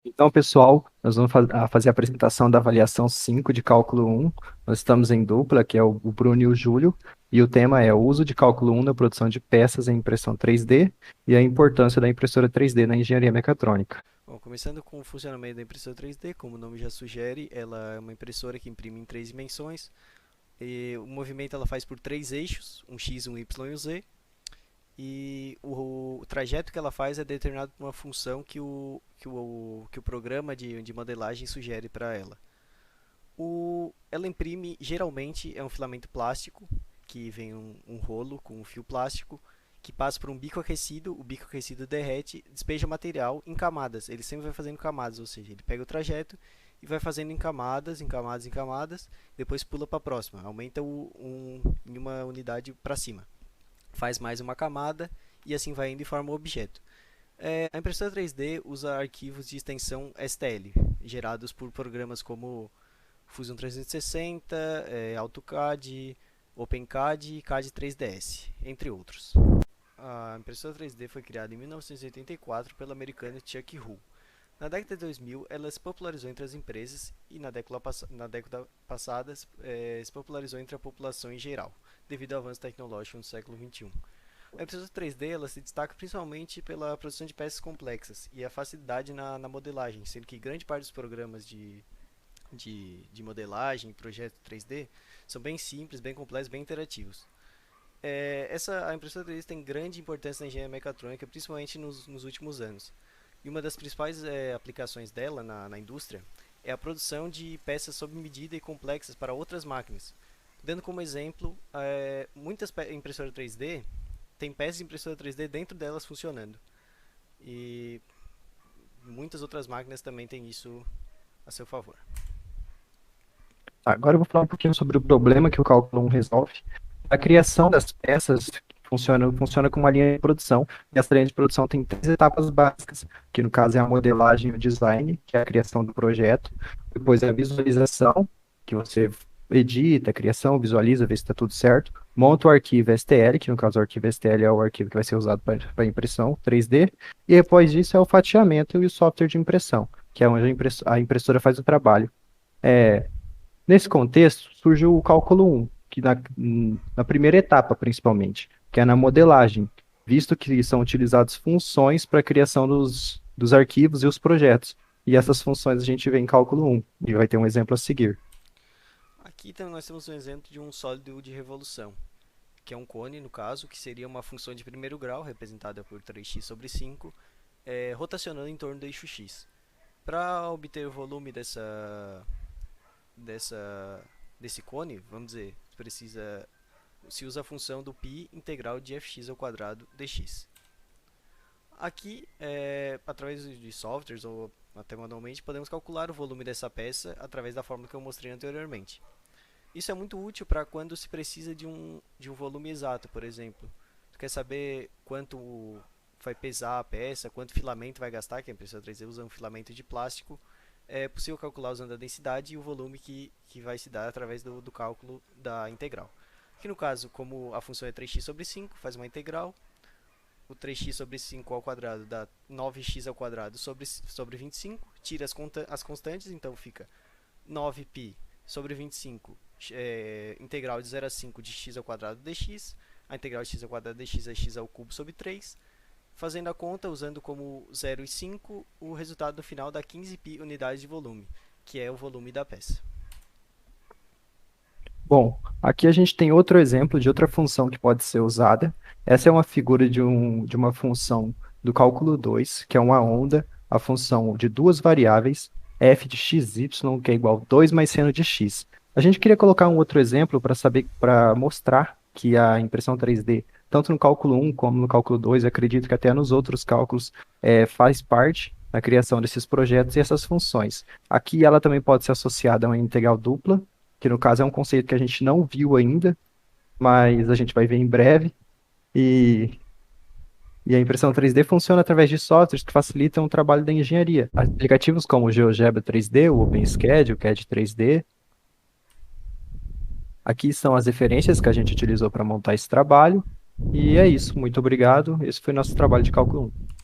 Então, pessoal, nós vamos fazer a apresentação da avaliação 5 de cálculo um. Nós estamos em dupla, que é o Bruno e o Júlio, e o tema é o uso de cálculo um na produção de peças em impressão 3D e a importância da impressora 3D na engenharia mecatrônica. Bom, começando com o funcionamento da impressora 3D, como o nome já sugere, ela é uma impressora que imprime em três dimensões. E o movimento ela faz por três eixos, um X, um Y e um Z. E o trajeto que ela faz é determinado por uma função que o programa de modelagem sugere para ela. Ela imprime, geralmente, é um filamento plástico, que vem um rolo com um fio plástico, que passa por um bico aquecido, o bico aquecido derrete, despeja material em camadas. Ele sempre vai fazendo camadas, ou seja, ele pega o trajeto e vai fazendo em camadas, em camadas, em camadas, depois pula para a próxima, aumenta em uma unidade para cima. Faz mais uma camada e assim vai indo e forma o objeto. A impressora 3D usa arquivos de extensão STL, gerados por programas como Fusion 360, AutoCAD, OpenCAD e CAD 3ds, entre outros. A impressora 3D foi criada em 1984 pelo americano Chuck Hull. Na década de 2000, ela se popularizou entre as empresas e na década passada se popularizou entre a população em geral, devido ao avanço tecnológico no século XXI. A impressora 3D ela se destaca principalmente pela produção de peças complexas e a facilidade na modelagem, sendo que grande parte dos programas de modelagem, projeto 3D, são bem simples, bem completos, bem interativos. A impressora 3D tem grande importância na engenharia mecatrônica, principalmente nos últimos anos. E uma das principais aplicações dela na indústria é a produção de peças sob medida e complexas para outras máquinas. Dando como exemplo, muitas impressoras 3D têm peças de impressora 3D dentro delas funcionando. E muitas outras máquinas também têm isso a seu favor. Agora eu vou falar um pouquinho sobre o problema que o cálculo um resolve. A criação das peças funciona como uma linha de produção, e essa linha de produção tem três etapas básicas, que no caso é a modelagem e o design, que é a criação do projeto, depois é a visualização, que você edita a criação, visualiza, vê se está tudo certo, monta o arquivo STL, que no caso o arquivo STL é o arquivo que vai ser usado para impressão 3D, e depois disso é o fatiamento e o software de impressão, que é onde a impressora faz o trabalho. É, Nesse contexto, surge o cálculo um, que na primeira etapa, principalmente, que é na modelagem, visto que são utilizadas funções para a criação dos arquivos e os projetos. E essas funções a gente vê em cálculo um e vai ter um exemplo a seguir. Aqui nós temos um exemplo de um sólido de revolução, que é um cone, no caso, que seria uma função de primeiro grau, representada por 3x sobre 5, rotacionando em torno do eixo x. Para obter o volume dessa, desse cone, vamos dizer, se usa a função do π integral de fx ao quadrado dx. Aqui, através de softwares ou até manualmente, podemos calcular o volume dessa peça através da fórmula que eu mostrei anteriormente. Isso é muito útil para quando se precisa de um volume exato, por exemplo. Tu quer saber quanto vai pesar a peça, quanto filamento vai gastar, que a impressora 3D usa um filamento de plástico. É possível calcular usando a densidade e o volume que vai se dar através do cálculo da integral. Aqui no caso, como a função é 3x sobre 5, faz uma integral. O 3x sobre 5 ao quadrado dá 9x ao quadrado sobre 25. Tira as constantes, então fica 9π sobre 25, integral de 0 a 5 de x ao quadrado dx. A integral de x ao quadrado dx é x ao cubo sobre 3. Fazendo a conta, usando como 0 e 5, o resultado no final dá 15π unidades de volume, que é o volume da peça. Bom, aqui a gente tem outro exemplo de outra função que pode ser usada. Essa é uma figura de uma função do cálculo 2, que é uma onda, a função de duas variáveis, f de xy, que é igual a 2 mais seno de x. A gente queria colocar um outro exemplo para mostrar que a impressão 3D, tanto no cálculo um como no cálculo 2, acredito que até nos outros cálculos, faz parte da criação desses projetos e essas funções. Aqui ela também pode ser associada a uma integral dupla, que no caso é um conceito que a gente não viu ainda, mas a gente vai ver em breve. E, e a impressão 3D funciona através de softwares que facilitam o trabalho da engenharia. Aplicativos como o GeoGebra 3D, o OpenSCAD, o CAD 3D. Aqui são as referências que a gente utilizou para montar esse trabalho. E é isso. Muito obrigado. Esse foi nosso trabalho de cálculo 1.